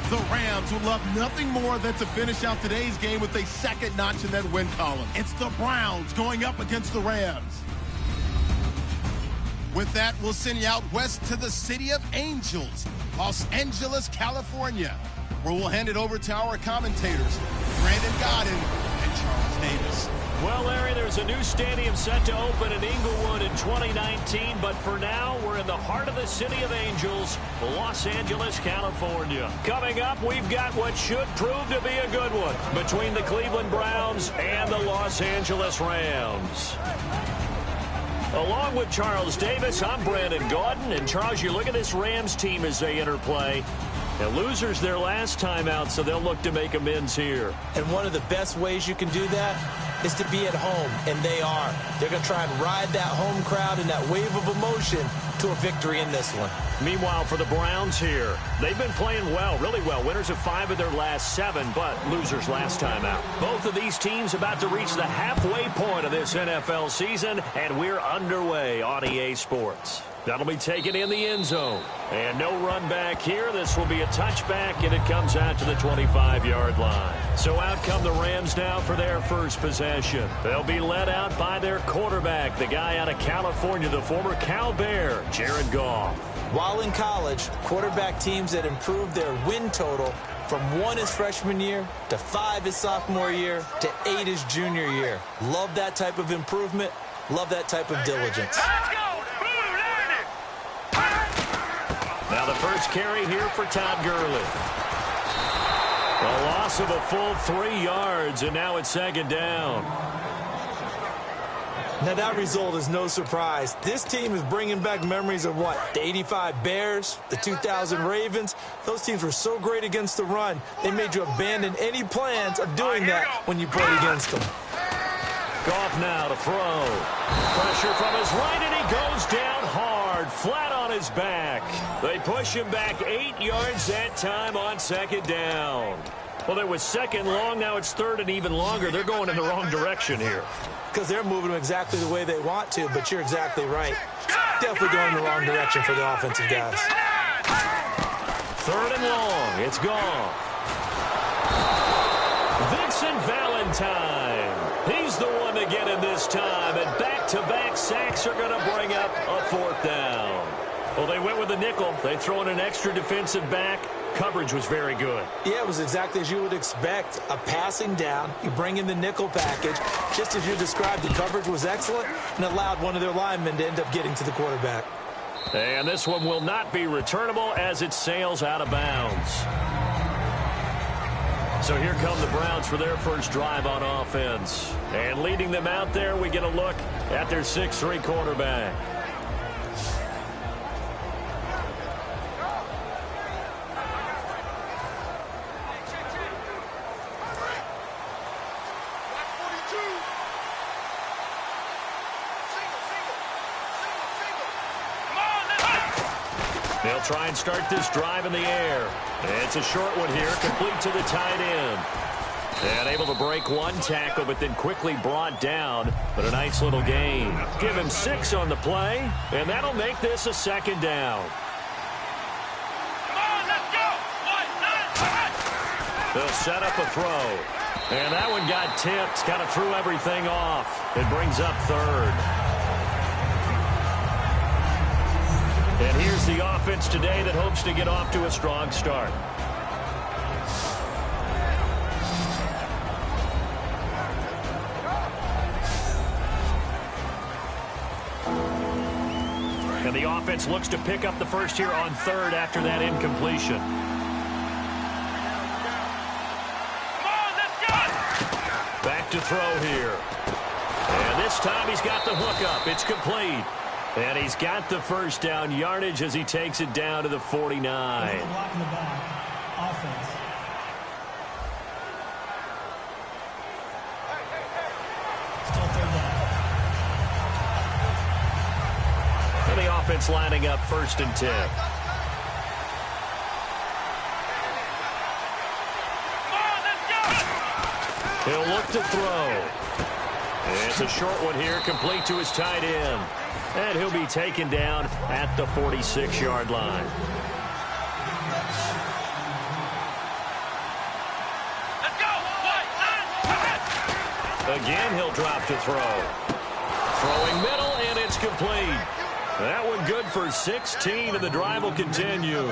The Rams would love nothing more than to finish out today's game with a second notch in that win column. It's the Browns going up against the Rams. With that, we'll send you out west to the City of Angels, Los Angeles, California, where we'll hand it over to our commentators, Brandon Godden and Charles Davis. Well, Larry, there's a new stadium set to open in Inglewood in 2019, but for now, we're in the heart of the City of Angels, Los Angeles, California. Coming up, we've got what should prove to be a good one between the Cleveland Browns and the Los Angeles Rams. Along with Charles Davis, I'm Brandon Gaudin. And, Charles, you look at this Rams team as they interplay. The losers their last time out, so they'll look to make amends here. And one of the best ways you can do that is to be at home, and they are. They're going to try and ride that home crowd and that wave of emotion to a victory in this one. Meanwhile, for the Browns here, they've been playing well, really well. Winners of 5 of their last 7, but losers last time out. Both of these teams about to reach the halfway point of this NFL season, and we're underway on EA Sports. That'll be taken in the end zone. And no run back here. This will be a touchback, and it comes out to the 25-yard line. So out come the Rams now for their first possession. They'll be led out by their quarterback, the guy out of California, the former Cal Bear, Jared Goff. While in college, quarterback teams that improved their win total from 1 his freshman year to 5 his sophomore year to 8 his junior year. Love that type of improvement. Love that type of diligence. Now the first carry here for Todd Gurley. A loss of a full 3 yards, and now it's second down. Now that result is no surprise. This team is bringing back memories of what? The 85 Bears, the 2000 Ravens. Those teams were so great against the run, they made you abandon any plans of doing that when you played against them. Goff now to throw. Pressure from his right, and he goes down hard, flat on his back. They push him back 8 yards that time on second down. Well, it was second long. Now it's third and even longer. They're going in the wrong direction here. Because they're moving them exactly the way they want to, but you're exactly right. Definitely going in the wrong direction for the offensive guys. Third and long. It's Goff. Vincent Valentine. He's the one to get in this time, and back-to-back sacks are going to bring up a 4th down. Well, they went with the nickel. They throw in an extra defensive back. Coverage was very good. Yeah, it was exactly as you would expect. A passing down. You bring in the nickel package. Just as you described, the coverage was excellent and allowed one of their linemen to end up getting to the quarterback. And this one will not be returnable as it sails out of bounds. So here come the Browns for their first drive on offense. And leading them out there, we get a look at their 6'3" quarterback. They'll try and start this drive in the air. It's a short one here, complete to the tight end. And able to break one tackle, but then quickly brought down. But a nice little gain. Give him 6 on the play, and that'll make this a second down. They'll set up a throw. And that one got tipped, kind of threw everything off. It brings up third. And here's the offense today that hopes to get off to a strong start. And the offense looks to pick up the first here on third after that incompletion. Back to throw here. And this time he's got the hook up. It's complete. And he's got the first down yardage as he takes it down to the 49. Block in the back. Offense. Still third down. And the offense lining up 1st and 10. He'll look to throw. It's a short one here, complete to his tight end. And he'll be taken down at the 46-yard line. Again, he'll drop to throw. Throwing middle, and it's complete. That one good for 16, and the drive will continue.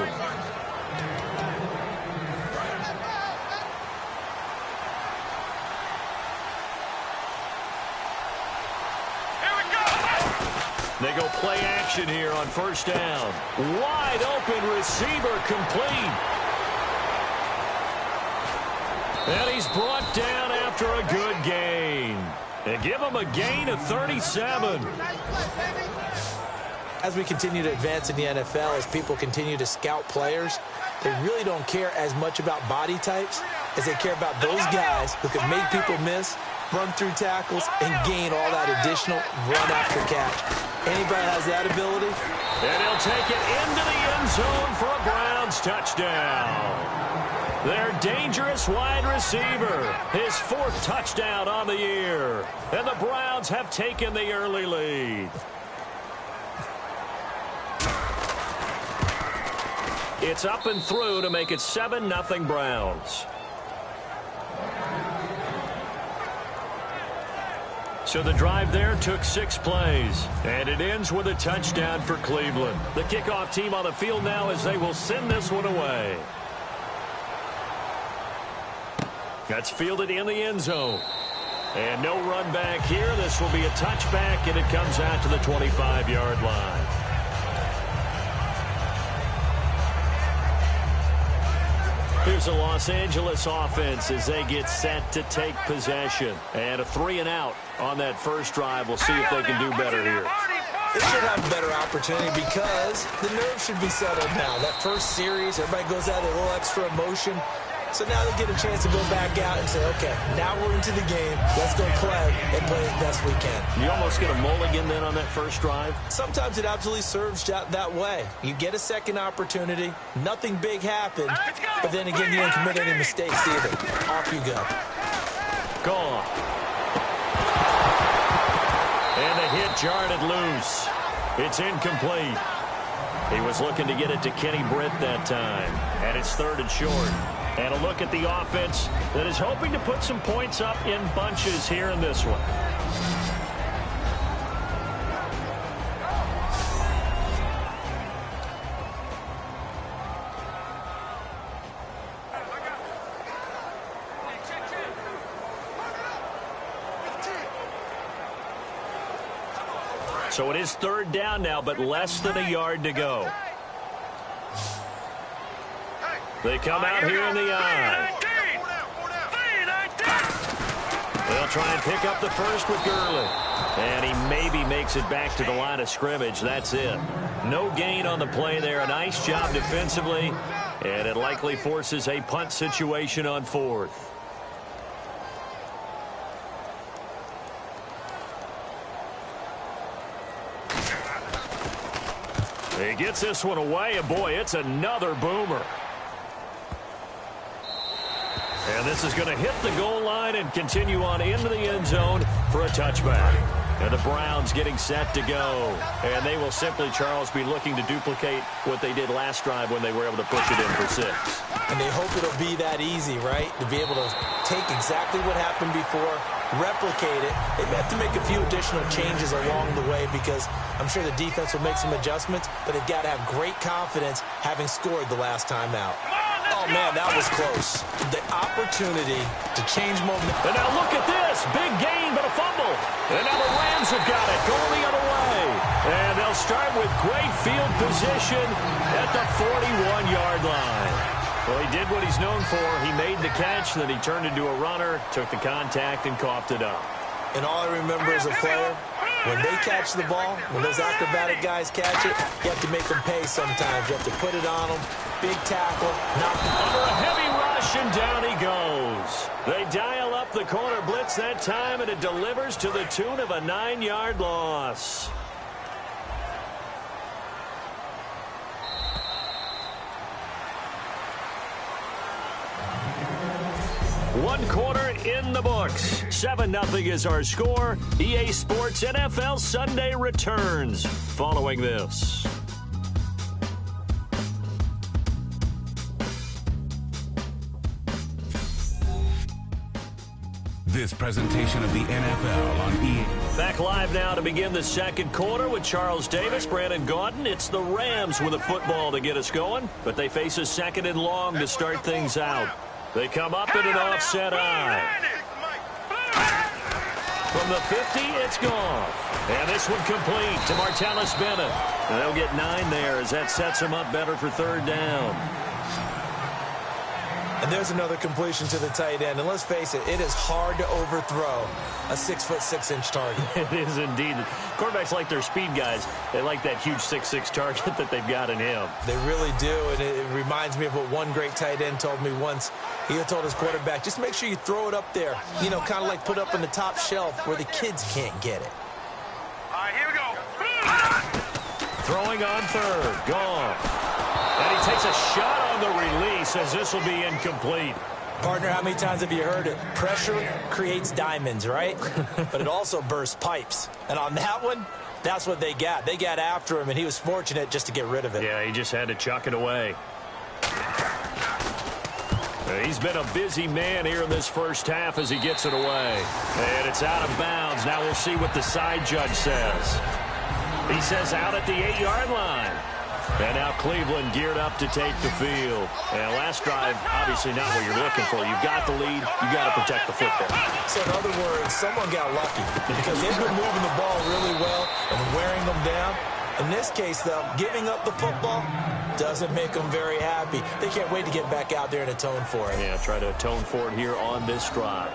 They go play action here on first down. Wide open receiver complete. And he's brought down after a good gain. And give him a gain of 37. As we continue to advance in the NFL, as people continue to scout players, they really don't care as much about body types as they care about those guys who can make people miss, run through tackles, and gain all that additional run after catch. Anybody has that ability? And he'll take it into the end zone for a Browns touchdown. Their dangerous wide receiver, his 4th touchdown on the year. And the Browns have taken the early lead. It's up and through to make it 7-0 Browns. So the drive there took 6 plays, and it ends with a touchdown for Cleveland. The kickoff team on the field now as they will send this one away. That's fielded in the end zone. And no run back here. This will be a touchback, and it comes out to the 25-yard line. Here's the Los Angeles offense as they get set to take possession. And a 3-and-out on that first drive. We'll see if they can do better here. They should have a better opportunity because the nerves should be settled now. That first series, everybody goes out with a little extra emotion. So now they get a chance to go back out and say, okay, now we're into the game. Let's go play and play as best we can. You almost get a mulligan then on that first drive? Sometimes it absolutely serves that way. You get a second opportunity. Nothing big happened. But then again, you didn't commit any mistakes either. Off you go. Gone. And the hit jarred it loose. It's incomplete. He was looking to get it to Kenny Britt that time. And it's 3rd and short. And a look at the offense that is hoping to put some points up in bunches here in this one. So it is 3rd down now, but less than a yard to go. They come out here in the eye. They'll try and pick up the first with Gurley. And he maybe makes it back to the line of scrimmage. That's it. No gain on the play there. A nice job defensively. And it likely forces a punt situation on 4th. He gets this one away, and boy, it's another boomer. And this is going to hit the goal line and continue on into the end zone for a touchback. And the Browns getting set to go. And they will simply, Charles, be looking to duplicate what they did last drive when they were able to push it in for 6. And they hope it'll be that easy, right? To be able to take exactly what happened before, replicate it. They may have to make a few additional changes along the way because I'm sure the defense will make some adjustments, but they've got to have great confidence having scored the last time out. Oh, man, that was close. The opportunity to change momentum. And now look at this. Big gain, but a fumble. And now the Rams have got it going the other way. And they'll start with great field position at the 41-yard line. Well, he did what he's known for. He made the catch, then he turned into a runner, took the contact, and coughed it up. And all I remember as a player, when they catch the ball, when those acrobatic guys catch it, you have to make them pay sometimes. You have to put it on them. Big tackle. Under a heavy rush, and down he goes. They dial up the corner blitz that time, and it delivers to the tune of a 9-yard loss. One quarter in the books. 7-0 is our score. EA Sports NFL Sunday returns following this. This presentation of the NFL on EA. Back live now to begin the second quarter with Charles Davis, Brandon Gaudin. It's the Rams with a football to get us going, but they face a second and long to start things out. They come up in an offset eye. From the 50, it's Goff. And this one complete to Martellus Bennett. And they'll get 9 there as that sets them up better for third down. And there's another completion to the tight end. And let's face it, it is hard to overthrow a 6'6" target. It is indeed. Quarterbacks like their speed guys. They like that huge 6'6" target that they've got in him. They really do. And it reminds me of what one great tight end told me once. He told his quarterback, just make sure you throw it up there. You know, kind of like put up on the top shelf where the kids can't get it. All right, here we go. Throwing on third. Goff. And he takes a shot on the release as this will be incomplete. Partner, how many times have you heard it? Pressure creates diamonds, right? But it also bursts pipes. And on that one, that's what they got. They got after him, and he was fortunate just to get rid of it. Yeah, he just had to chuck it away. He's been a busy man here in this first half as he gets it away. And it's out of bounds. Now we'll see what the side judge says. He says out at the 8-yard line. And now Cleveland geared up to take the field. And last drive, obviously not what you're looking for. You've got the lead. You've got to protect the football. So in other words, someone got lucky because they've been moving the ball really well and wearing them down. In this case, though, giving up the football doesn't make them very happy. They can't wait to get back out there and atone for it. Yeah, try to atone for it here on this drive.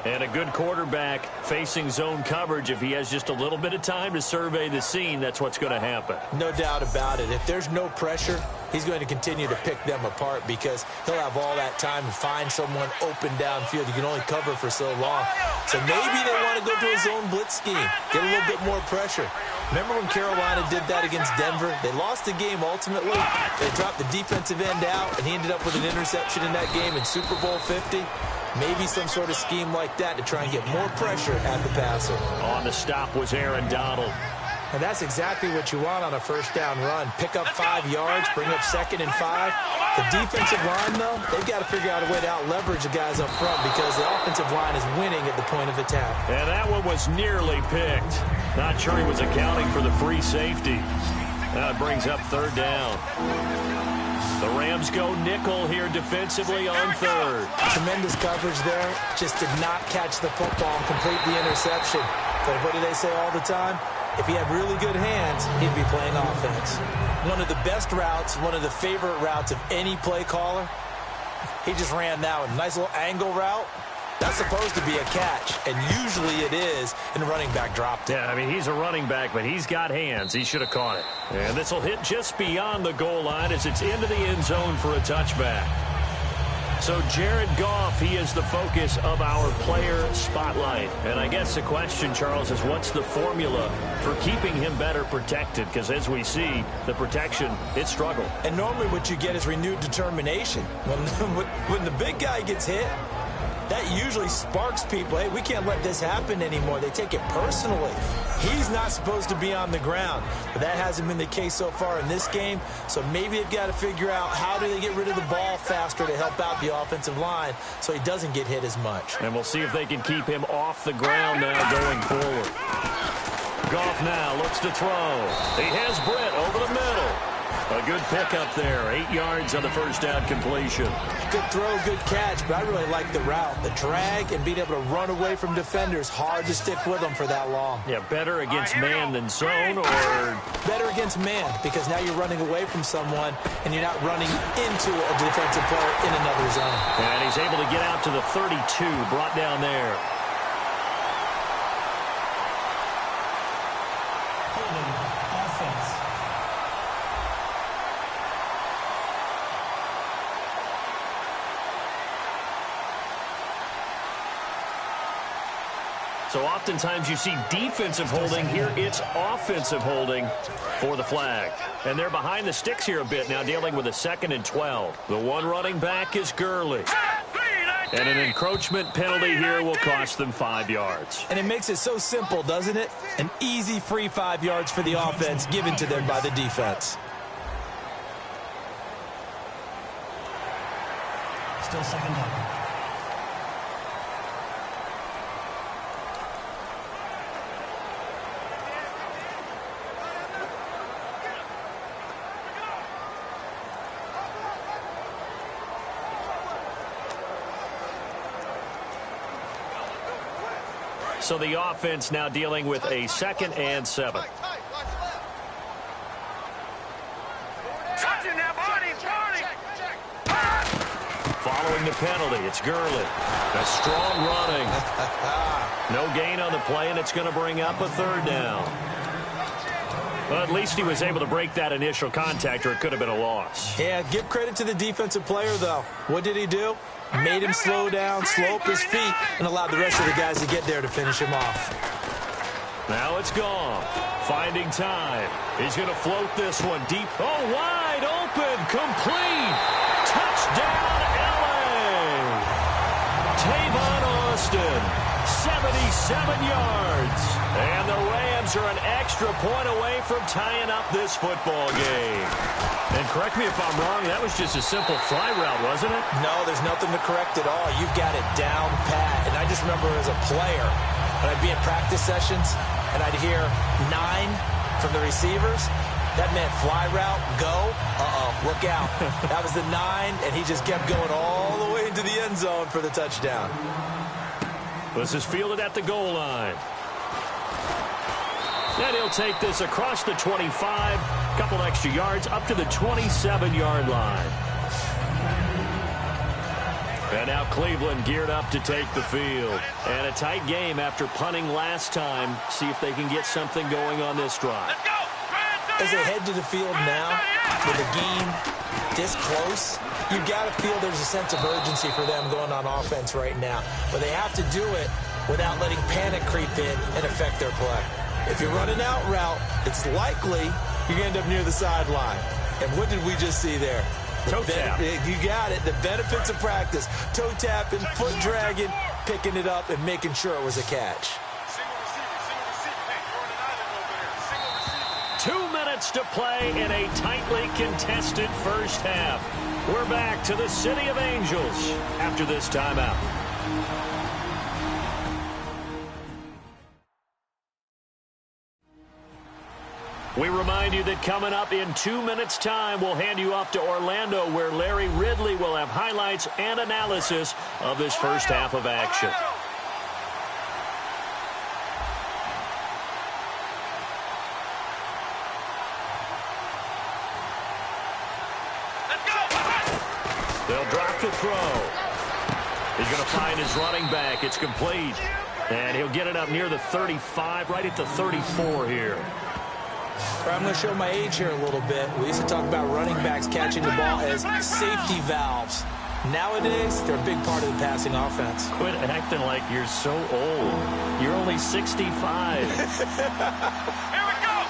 And a good quarterback facing zone coverage, if he has just a little bit of time to survey the scene, that's what's going to happen. No doubt about it. If there's no pressure, he's going to continue to pick them apart because he'll have all that time to find someone open downfield. You can only cover for so long. So maybe they want to go to a zone blitz scheme, get a little bit more pressure. Remember when Carolina did that against Denver? They lost the game ultimately. They dropped the defensive end out, and he ended up with an interception in that game in Super Bowl 50. Maybe some sort of scheme like that to try and get more pressure at the passer. On the stop was Aaron Donald. And that's exactly what you want on a first down run. Pick up 5 yards, bring up 2nd and 5. The defensive line, though, they've got to figure out a way to out-leverage the guys up front because the offensive line is winning at the point of attack. And that one was nearly picked. Not sure he was accounting for the free safety. Now it brings up third down. The Rams go nickel here defensively on third. Tremendous coverage there. Just did not catch the football and complete the interception. But what do they say all the time? If he had really good hands, he'd be playing offense. One of the best routes, one of the favorite routes of any play caller. He just ran that one. Nice little angle route. That's supposed to be a catch, and usually it is, and the running back dropped it. Yeah, I mean, he's a running back, but he's got hands. He should have caught it. And this will hit just beyond the goal line as it's into the end zone for a touchback. So Jared Goff, he is the focus of our player spotlight. And I guess the question, Charles, is what's the formula for keeping him better protected? Because as we see, the protection, it struggled. And normally what you get is renewed determination. When the big guy gets hit, that usually sparks people. Hey, we can't let this happen anymore. They take it personally. He's not supposed to be on the ground. But that hasn't been the case so far in this game. So maybe they've got to figure out how do they get rid of the ball faster to help out the offensive line so he doesn't get hit as much. And we'll see if they can keep him off the ground now going forward. Goff now looks to throw. He has Britt over the middle. A good pickup there. 8 yards on the first down completion. Good throw, good catch, but I really like the route. The drag and being able to run away from defenders. Hard to stick with them for that long. Yeah, better against man than zone, or better against man because now you're running away from someone and you're not running into a defensive player in another zone. And he's able to get out to the 32, brought down there. So oftentimes you see defensive holding. Here it's offensive holding for the flag. And they're behind the sticks here a bit now, dealing with a 2nd and 12. The one running back is Gurley. And an encroachment penalty here will cost them 5 yards. And it makes it so simple, doesn't it? An easy free 5 yards for the offense given to them by the defense. Still second down. So the offense now dealing with a 2nd and 7. Touching that body. Following the penalty, it's Gurley. A strong running. No gain on the play, and it's going to bring up a 3rd down. Well, at least he was able to break that initial contact, or it could have been a loss. Yeah, give credit to the defensive player, though. What did he do? Made him slow down, slow up his feet, and allowed the rest of the guys to get there to finish him off. Now it's gone. Finding time. He's going to float this one deep. Oh, wide open. Complete. Touchdown, L.A. Tavon Austin, 77 yards. And the Rams are an extra point away from tying up this football game. And correct me if I'm wrong, that was just a simple fly route, wasn't it? No, there's nothing to correct at all. You've got it down pat. And I just remember as a player, when I'd be at practice sessions, and I'd hear 9 from the receivers. That meant fly route, go, look out. That was the 9, and he just kept going all the way into the end zone for the touchdown. This is fielded at the goal line. And he'll take this across the 25, couple extra yards, up to the 27-yard line. And now Cleveland geared up to take the field. And a tight game after punting last time. See if they can get something going on this drive. As they head to the field now, with the game this close, you've got to feel there's a sense of urgency for them going on offense right now. But they have to do it without letting panic creep in and affect their play. If you're running out route, it's likely you're going to end up near the sideline. And what did we just see there? Toe tap. You got it. The benefits of practice. Toe tapping, foot dragging, picking it up, and making sure it was a catch. 2 minutes to play in a tightly contested first half. We're back to the City of Angels after this timeout. We remind you that coming up in 2 minutes' time, we'll hand you off to Orlando, where Larry Ridley will have highlights and analysis of this first half of action. They'll drop the throw. He's going to find his running back. It's complete. And he'll get it up near the 35, right at the 34 here. I'm going to show my age here a little bit. We used to talk about running backs catching the ball as safety valves. Nowadays, they're a big part of the passing offense. Quit acting like you're so old. You're only 65. Here we go.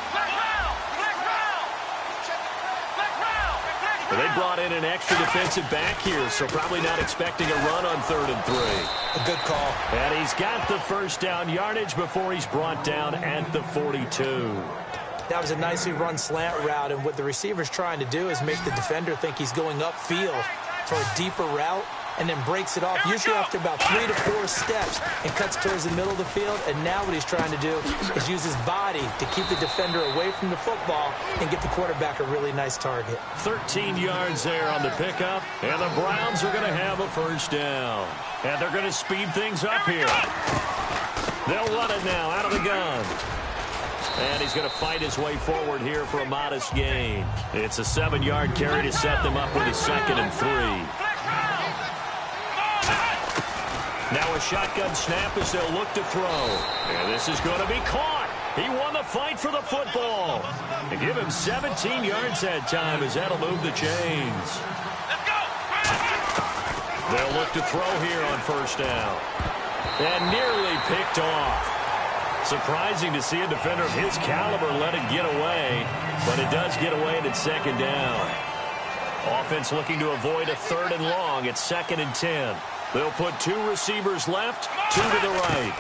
They brought in an extra defensive back here, so probably not expecting a run on 3rd and 3. A good call. And he's got the first down yardage before he's brought down at the 42. That was a nicely run slant route, and what the receiver's trying to do is make the defender think he's going upfield for a deeper route, and then breaks it off, usually after about 3 to 4 steps, and cuts towards the middle of the field. And now what he's trying to do is use his body to keep the defender away from the football and get the quarterback a really nice target. 13 yards there on the pickup, and the Browns are going to have a first down. And they're going to speed things up here. They'll run it now out of the gun. And he's going to fight his way forward here for a modest gain. It's a 7-yard carry to set them up with a 2nd and 3. Now a shotgun snap as they'll look to throw. And this is going to be caught. He won the fight for the football. And give him 17 yards that time as that'll move the chains. They'll look to throw here on first down. And nearly picked off. Surprising to see a defender of his caliber let it get away, but it does get away and it's 2nd down. Offense looking to avoid a 3rd and long. It's 2nd and 10. They'll put 2 receivers left, 2 to the right.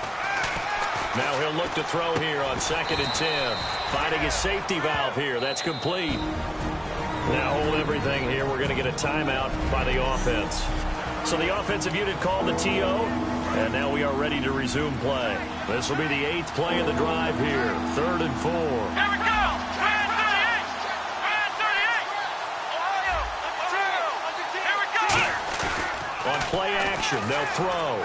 Now he'll look to throw here on 2nd and 10. Finding his safety valve here. That's complete. Now hold everything here. We're going to get a timeout by the offense. So the offensive unit called the TO, and now we are ready to resume play. This will be the 8th play of the drive here. 3rd and 4. Here we go. Brand 38. Ohio. Here we go. On play action, they'll throw.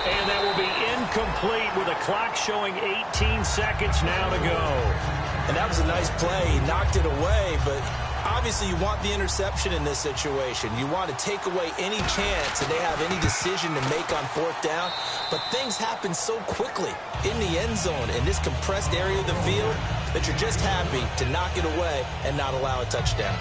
And that will be incomplete with the clock showing 18 seconds now to go. And that was a nice play. He knocked it away, but obviously you want the interception in this situation. You want to take away any chance that they have any decision to make on fourth down. But things happen so quickly in the end zone in this compressed area of the field that you're just happy to knock it away and not allow a touchdown.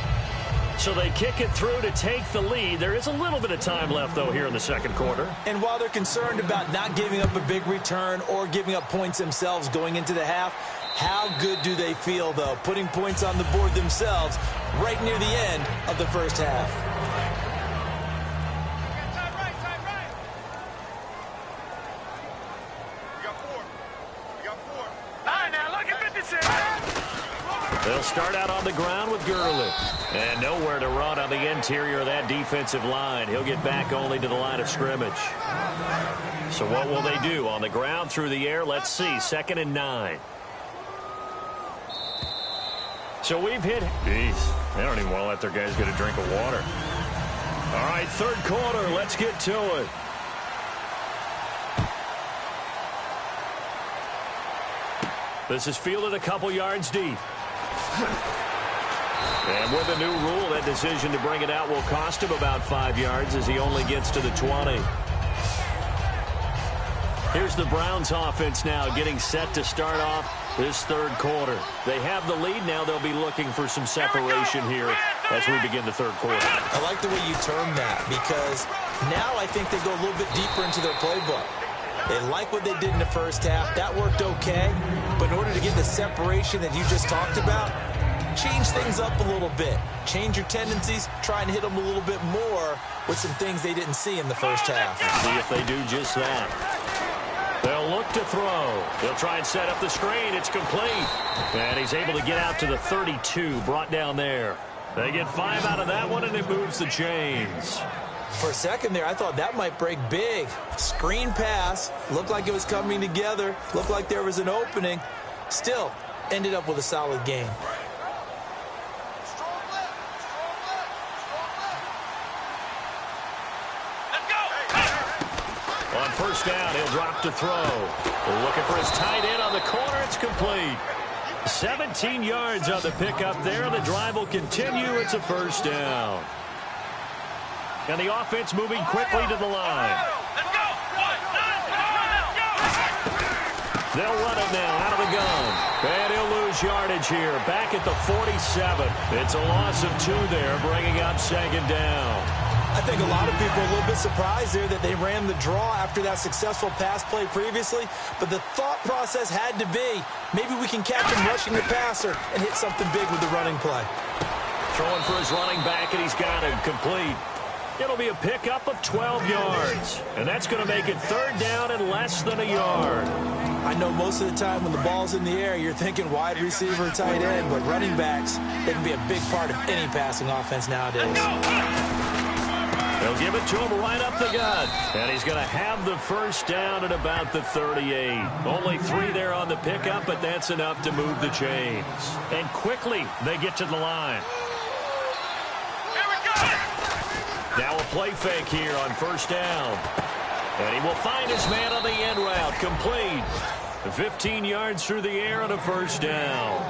So they kick it through to take the lead. There is a little bit of time left, though, here in the second quarter. And while they're concerned about not giving up a big return or giving up points themselves going into the half, how good do they feel, though, putting points on the board themselves right near the end of the first half? They'll start out on the ground with Gurley. And nowhere to run on the interior of that defensive line. He'll get back only to the line of scrimmage. So what will they do? On the ground, through the air, let's see. 2nd and 9. So we've hit. Jeez, they don't even want to let their guys get a drink of water. All right, third quarter. Let's get to it. This is fielded a couple yards deep. And with a new rule, that decision to bring it out will cost him about 5 yards as he only gets to the 20. Here's the Browns offense now getting set to start off this third quarter. They have the lead. Now they'll be looking for some separation here as we begin the third quarter. I like the way you term that because now I think they go a little bit deeper into their playbook. They like what they did in the first half. That worked okay. But in order to get the separation that you just talked about, change things up a little bit. Change your tendencies. Try and hit them a little bit more with some things they didn't see in the first half. See if they do just that. They'll look to throw. They'll try and set up the screen. It's complete. And he's able to get out to the 32, brought down there. They get 5 out of that one, and it moves the chains. For a second there, I thought that might break big. Screen pass. Looked like it was coming together. Looked like there was an opening. Still, ended up with a solid game. On first down, he'll drop to throw. Looking for his tight end on the corner. It's complete. 17 yards on the pickup there. The drive will continue. It's a first down. And the offense moving quickly to the line. They'll run it now out of the gun. And he'll lose yardage here. Back at the 47. It's a loss of 2 there, bringing up second down. I think a lot of people are a little bit surprised there that they ran the draw after that successful pass play previously. But the thought process had to be, maybe we can catch him rushing the passer and hit something big with the running play. Throwing for his running back, and he's got him complete. It'll be a pickup of 12 yards. And that's going to make it third down and less than a yard. I know most of the time when the ball's in the air, you're thinking wide receiver, tight end. But running backs, they can be a big part of any passing offense nowadays. They'll give it to him right up the gut. And he's going to have the first down at about the 38. Only 3 there on the pickup, but that's enough to move the chains. And quickly, they get to the line. Now a play fake here on first down. And he will find his man on the end route. Complete. 15 yards through the air on a first down.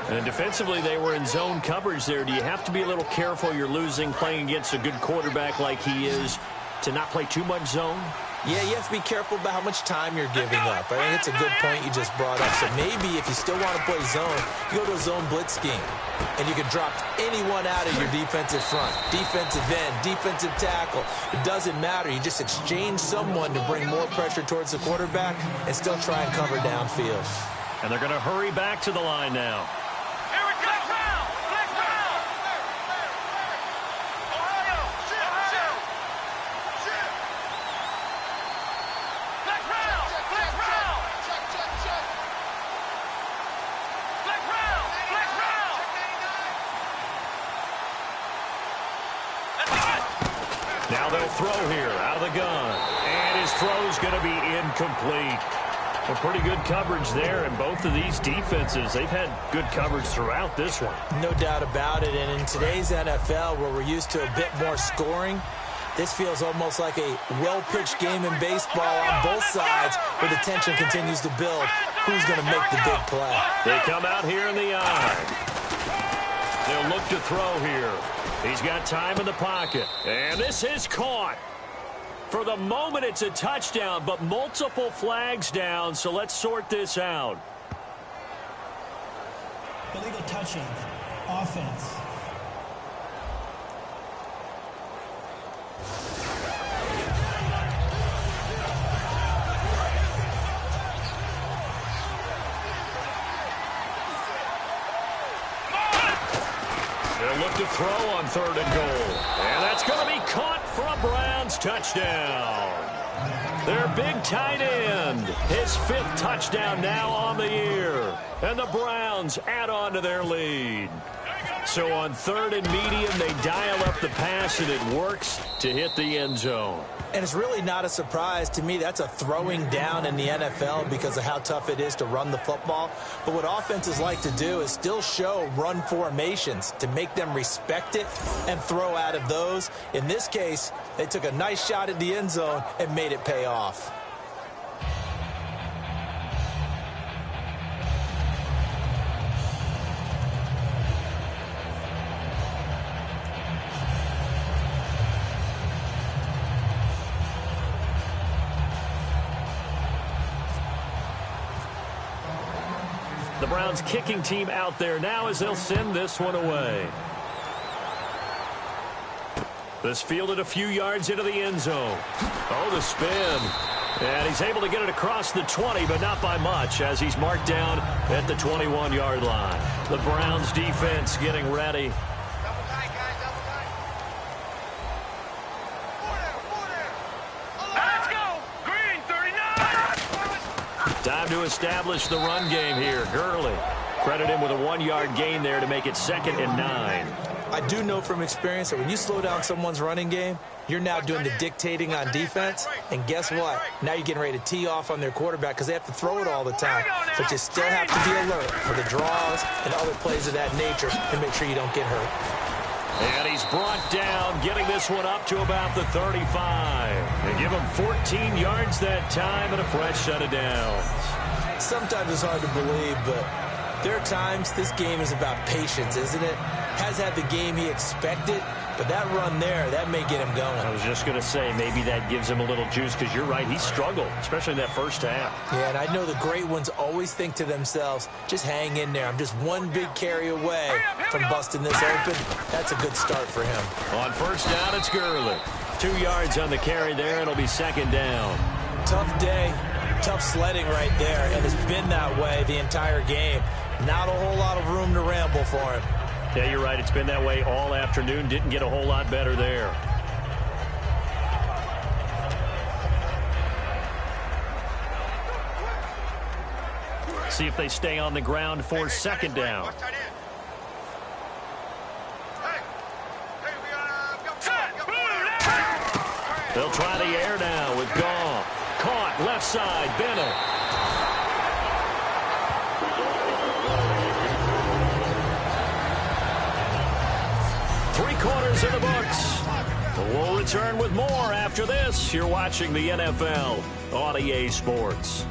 And defensively, they were in zone coverage there. Do you have to be a little careful? You're losing playing against a good quarterback like he is to not play too much zone? Yeah, you have to be careful about how much time you're giving up. I think it's a good point you just brought up. So maybe if you still want to play zone, you go to a zone blitz scheme. And you can drop anyone out of your defensive front. Defensive end, defensive tackle. It doesn't matter. You just exchange someone to bring more pressure towards the quarterback and still try and cover downfield. And they're going to hurry back to the line now. Now they'll throw here out of the gun. And his throw's going to be incomplete. Well, pretty good coverage there, and both of these defenses, they've had good coverage throughout this one. No doubt about it, and in today's NFL, where we're used to a bit more scoring, This feels almost like a well-pitched game in baseball on both sides where the tension continues to build. Who's going to make the big play? They come out here in the eye. They'll look to throw here. He's got time in the pocket. And this is caught. For the moment, it's a touchdown, but multiple flags down, so let's sort this out. Illegal touching. Offense. They'll look to throw on 3rd and goal. And that's going to be caught for a Browns touchdown. Their big tight end, his 5th touchdown now on the year. And the Browns add on to their lead. So on 3rd and medium, they dial up the pass, and it works to hit the end zone. And it's really not a surprise to me. That's a throwing down in the NFL because of how tough it is to run the football. But what offenses like to do is still show run formations to make them respect it and throw out of those. In this case, they took a nice shot at the end zone and made it pay off. The Browns kicking team out there now as they'll send this one away. This fielded a few yards into the end zone. Oh, the spin. And he's able to get it across the 20, but not by much as he's marked down at the 21-yard line. The Browns defense getting ready. Let's go! Green 39! Time to establish the run game here. Gurley. Credit him with a 1-yard gain there to make it 2nd and 9. I do know from experience that when you slow down someone's running game, you're now doing the dictating on defense. And guess what? Now you're getting ready to tee off on their quarterback because they have to throw it all the time. But you still have to be alert for the draws and other plays of that nature to make sure you don't get hurt. And he's brought down, getting this one up to about the 35. They give him 14 yards that time and a fresh set of downs. Sometimes it's hard to believe, but there are times this game is about patience, isn't it? Has had the game he expected, but that run there, that may get him going. I was just going to say, maybe that gives him a little juice because you're right, he struggled, especially in that first half. Yeah, and I know the great ones always think to themselves, just hang in there. I'm just one big carry away from busting this open. That's a good start for him. On first down, it's Gurley. 2 yards on the carry there, and it'll be 2nd down. Tough day, tough sledding right there, and it's been that way the entire game. Not a whole lot of room to ramble for him. Yeah, you're right. It's been that way all afternoon. Didn't get a whole lot better there. See if they stay on the ground for 2nd down. They'll try the air now with Goff. Caught left side, Bennett. Three-quarters of the books. We'll return with more after this. You're watching the NFL on EA Sports.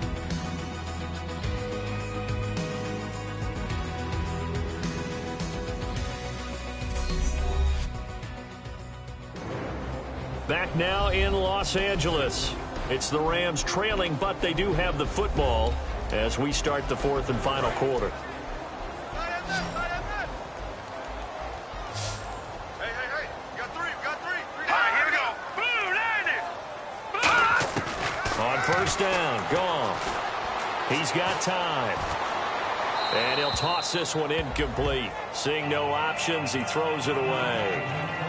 Back now in Los Angeles. It's the Rams trailing, but they do have the football as we start the 4th and final quarter. First down, Goff. He's got time. And he'll toss this one incomplete. Seeing no options, he throws it away.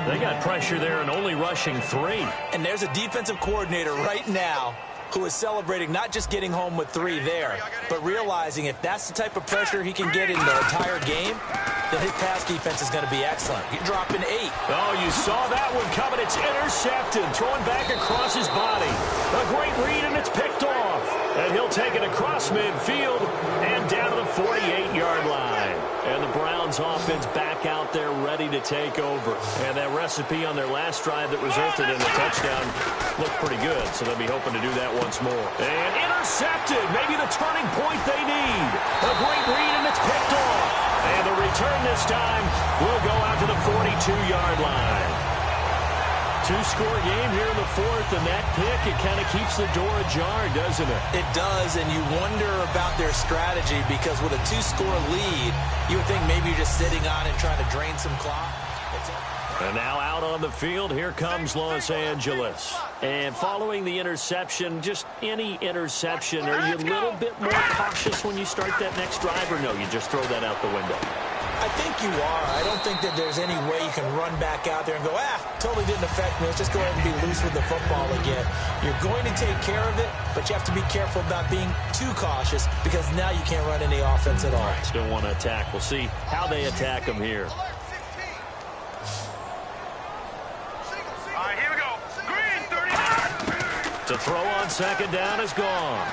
They got pressure there and only rushing 3. And there's a defensive coordinator right now who is celebrating not just getting home with 3 there, but realizing if that's the type of pressure he can get in the entire game, then his pass defense is going to be excellent. You're dropping 8. Oh, you saw that one coming. It's intercepted. Throwing back across his body. A great read, and it's picked off. And he'll take it across midfield and down to the 48-yard line. And the Browns Ravens offense back out there ready to take over. And that recipe on their last drive that resulted in a touchdown looked pretty good, so they'll be hoping to do that once more. And intercepted, maybe the turning point they need. A great read, and it's picked off. And the return this time will go out to the 42-yard line. Two-score game here in the fourth, and that pick, it kind of keeps the door ajar, doesn't it? It does, and you wonder about their strategy because with a two-score lead, you would think maybe you're just sitting on and trying to drain some clock. And now out on the field, here comes Los Angeles. And following the interception, just any interception, are you a little bit more cautious when you start that next drive, or no, you just throw that out the window? I think you are. I don't think that there's any way you can run back out there and go, totally didn't affect me. Let's just go ahead and be loose with the football again. You're going to take care of it, but you have to be careful about being too cautious because now you can't run any offense at all. Still want to attack. We'll see how they attack them here. All right, here we go. Green, 39. To throw on second down is gone.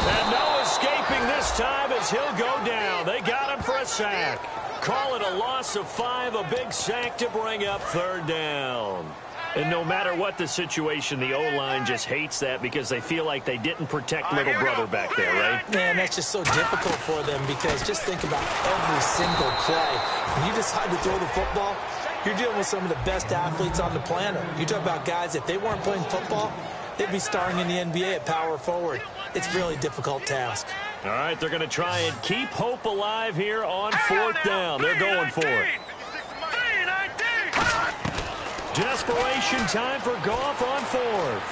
And no escaping this time as he'll go down. They got him for a sack. Call it a loss of 5, a big sack to bring up third down. And no matter what the situation, the O-line just hates that because they feel like they didn't protect little brother back there, right? Man, that's just so difficult for them because just think about every single play. When you decide to throw the football, you're dealing with some of the best athletes on the planet. You talk about guys, if they weren't playing football, they'd be starring in the NBA at power forward. It's a really difficult task. All right, they're going to try and keep hope alive here on fourth down. They're going for it. Desperation time for Goff on fourth.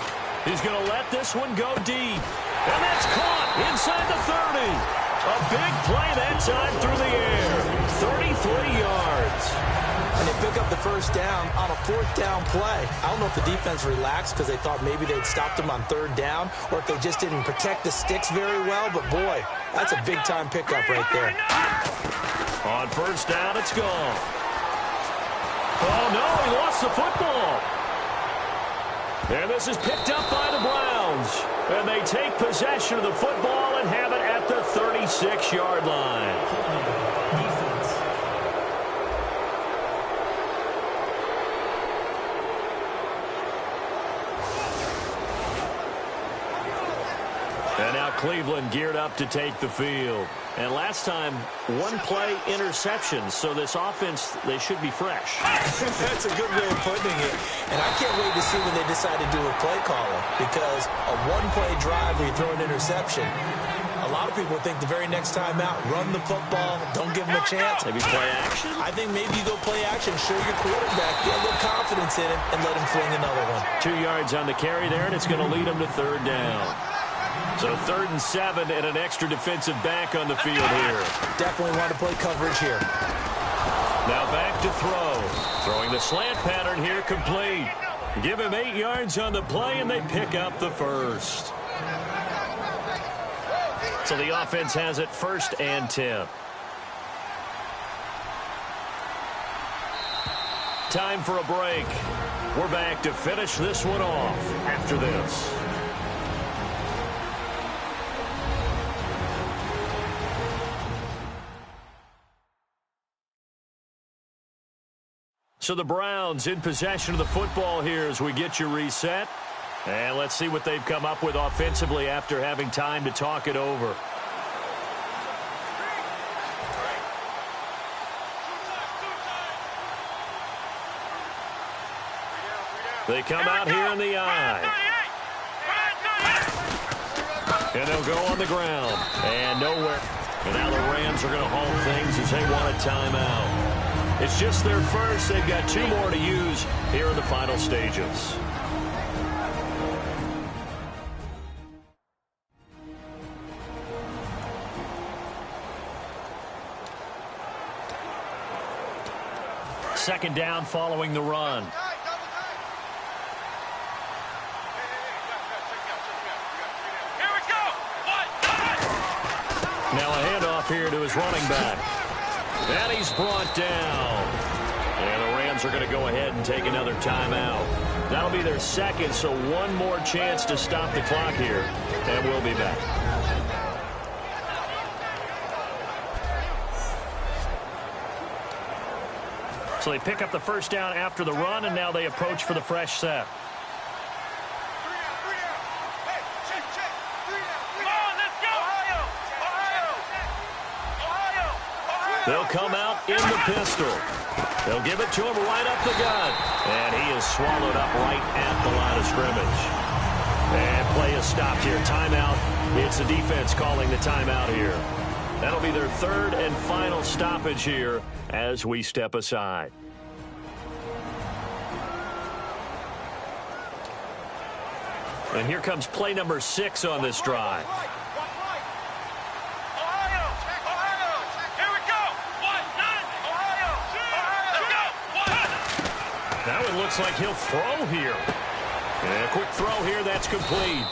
He's going to let this one go deep. And that's caught inside the 30. A big play that time through the air. 33 yards. And they pick up the first down on a fourth down play. I don't know if the defense relaxed because they thought maybe they'd stopped them on third down or if they just didn't protect the sticks very well. But, boy, that's a big-time pickup right there. On first down, it's gone. Oh, no, he lost the football. And this is picked up by the Browns. And they take possession of the football and have it at the 36-yard line. And now Cleveland geared up to take the field. And last time, one-play interception. So this offense, they should be fresh. That's a good way of putting it. And I can't wait to see when they decide to do a play calling. Because a one-play drive where you throw an interception, a lot of people think the very next time out, run the football, don't give them a chance. Maybe play action? I think maybe you go play action, show your quarterback, get a little confidence in him, and let him fling another one. 2 yards on the carry there, and it's going to lead them to third down. So 3rd and 7 and an extra defensive back on the field here. Definitely want to play coverage here. Now back to throw. Throwing the slant pattern here complete. Give him 8 yards on the play, and they pick up the first. So the offense has it 1st and 10. Time for a break. We're back to finish this one off after this. So the Browns in possession of the football here as we get you reset. And let's see what they've come up with offensively after having time to talk it over. They come out here in the eye. And they'll go on the ground. And nowhere. And now the Rams are going to halt things as they want a timeout. It's just their first. They've got 2 more to use here in the final stages. Second down following the run. Now a handoff here to his running back. And he's brought down. And the Rams are going to go ahead and take another timeout. That'll be their second, so one more chance to stop the clock here. And we'll be back. So they pick up the first down after the run, and now they approach for the fresh set. They'll come out in the pistol. They'll give it to him right up the gut. And he is swallowed up right at the line of scrimmage. And play is stopped here. Timeout. It's the defense calling the timeout here. That'll be their third and final stoppage here as we step aside. And here comes play number 6 on this drive. Now it looks like he'll throw here. And a quick throw here, that's complete.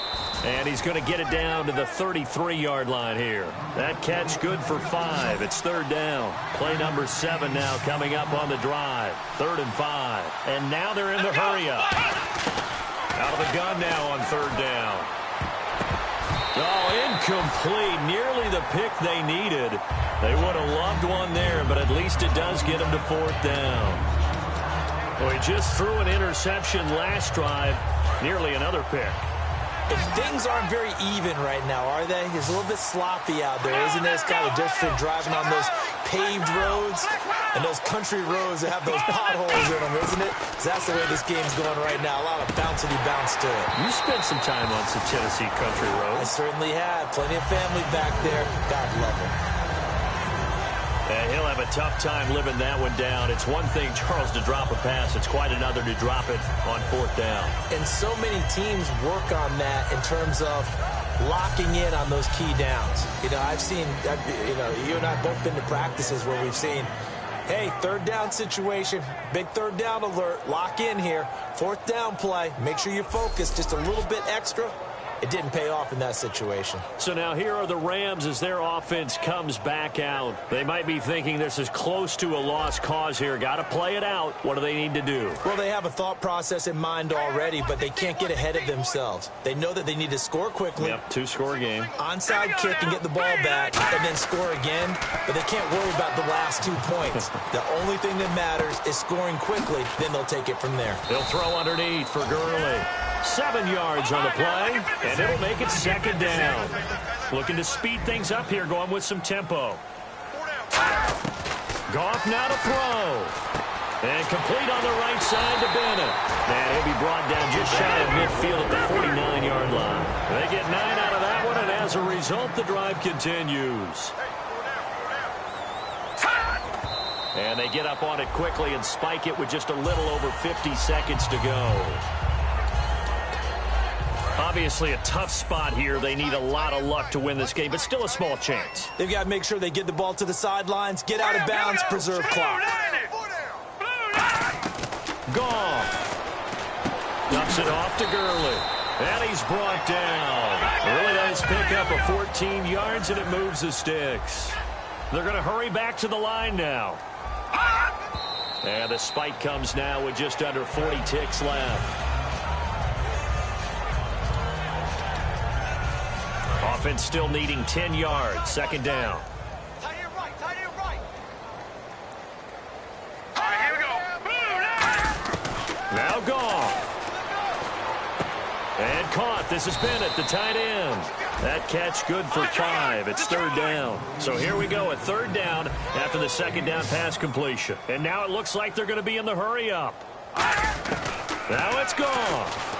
And he's going to get it down to the 33-yard line here. That catch good for 5. It's third down. Play number 7 now coming up on the drive. 3rd and 5. And now they're in the hurry-up. Out of the gun now on 3rd down. Oh, incomplete. Nearly the pick they needed. They would have loved one there, but at least it does get them to 4th down. Well, he just threw an interception last drive. Nearly another pick. And things aren't very even right now, are they? It's a little bit sloppy out there, isn't it? It's kind of different driving on those paved roads and those country roads that have those potholes in them, isn't it? So that's the way this game's going right now. A lot of bouncy bounce to it. You spent some time on some Tennessee country roads. I certainly have. Plenty of family back there. God love them. And he'll have a tough time living that one down. It's one thing, Charles, to drop a pass. It's quite another to drop it on 4th down. And so many teams work on that in terms of locking in on those key downs. You know, I've seen, you and I both been to practices where we've seen, hey, 3rd down situation, big 3rd down alert, lock in here, 4th down play, make sure you focus just a little bit extra. It didn't pay off in that situation. So now here are the Rams as their offense comes back out. They might be thinking this is close to a lost cause here. Got to play it out. What do they need to do? Well, they have a thought process in mind already, but they can't get ahead of themselves. They know that they need to score quickly. Yep, 2-score game. Onside kick and get the ball back and then score again, but they can't worry about the last 2 points. The only thing that matters is scoring quickly, then they'll take it from there. He'll throw underneath for Gurley. 7 yards on the play, and it'll make it 2nd down. Looking to speed things up here, going with some tempo. Goff now to throw. And complete on the right side to Bennett. And he'll be brought down just shy of midfield at the 49-yard line. They get 9 out of that one, and as a result, the drive continues. And they get up on it quickly and spike it with just a little over 50 seconds to go. Obviously a tough spot here. They need a lot of luck to win this game, but still a small chance. They've got to make sure they get the ball to the sidelines, get out of bounds, preserve clock. Goff dumps it off to Gurley. And he's brought down. Really nice pickup of 14 yards, and it moves the sticks. They're going to hurry back to the line now. And the spike comes now with just under 40 ticks left. Offense still needing 10 yards. 2nd down. Tight end right, tight end right. All right, here we go. Now Goff. And caught. This has been at the tight end. That catch good for 5. It's 3rd down. So here we go at 3rd down after the 2nd down pass completion. And now it looks like they're going to be in the hurry-up. Now it's Goff.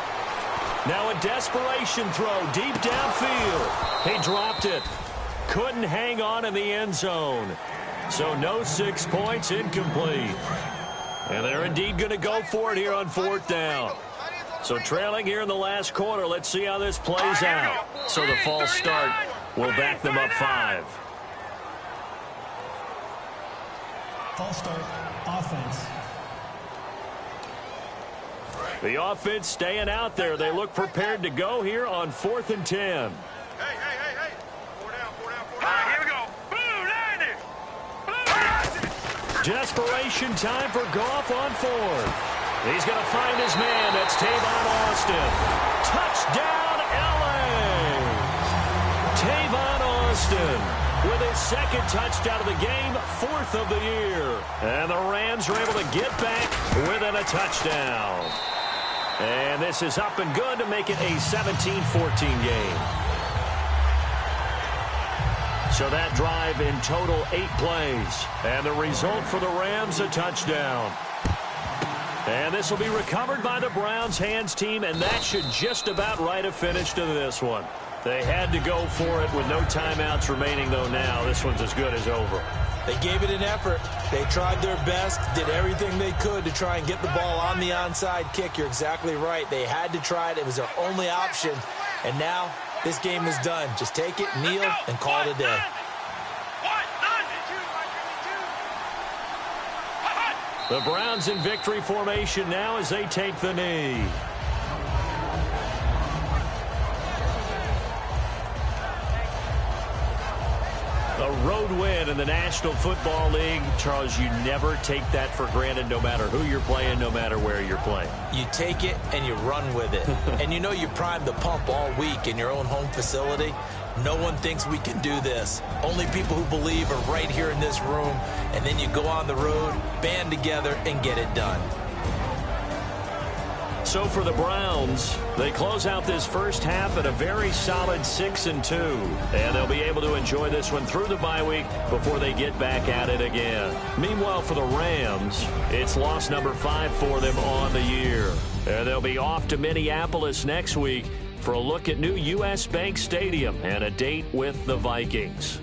Now a desperation throw deep downfield. He dropped it. Couldn't hang on in the end zone. So no 6 points, incomplete. And they're indeed going to go for it here on 4th down. So trailing here in the last quarter. Let's see how this plays out. So the false start will back them up 5. False start, offense. The offense staying out there. They look prepared to go here on 4th and 10. Hey. 4 down. All right, here we go. Desperation time for Goff on 4th. He's going to find his man. That's Tavon Austin. Touchdown, L.A. Tavon Austin with his second touchdown of the game, 4th of the year. And the Rams are able to get back within a touchdown. And this is up and good to make it a 17-14 game. So that drive in total 8 plays. And the result for the Rams, a touchdown. And this will be recovered by the Browns hands team, and that should just about write a finish to this one. They had to go for it with no timeouts remaining, though now this one's as good as over. They gave it an effort. They tried their best, did everything they could to try and get the ball on the onside kick. You're exactly right. They had to try it. It was their only option. And now this game is done. Just take it, kneel, and call it a day. The Browns in victory formation now as they take the knee. A road win in the National Football League. Charles, you never take that for granted no matter who you're playing, no matter where you're playing. You take it and you run with it. And you know you primed the pump all week in your own home facility. No one thinks we can do this. Only people who believe are right here in this room. And then you go on the road, band together, and get it done. So for the Browns, they close out this first half at a very solid 6-2. And they'll be able to enjoy this one through the bye week before they get back at it again. Meanwhile, for the Rams, it's loss number 5 for them on the year. And they'll be off to Minneapolis next week for a look at new U.S. Bank Stadium and a date with the Vikings.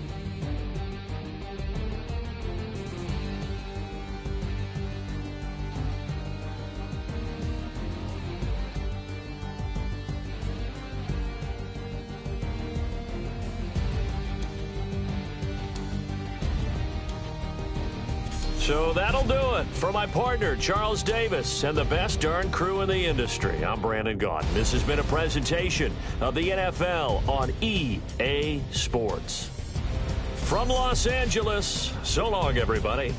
So that'll do it for my partner, Charles Davis, and the best darn crew in the industry. I'm Brandon Gaudin. This has been a presentation of the NFL on EA Sports. From Los Angeles, so long, everybody.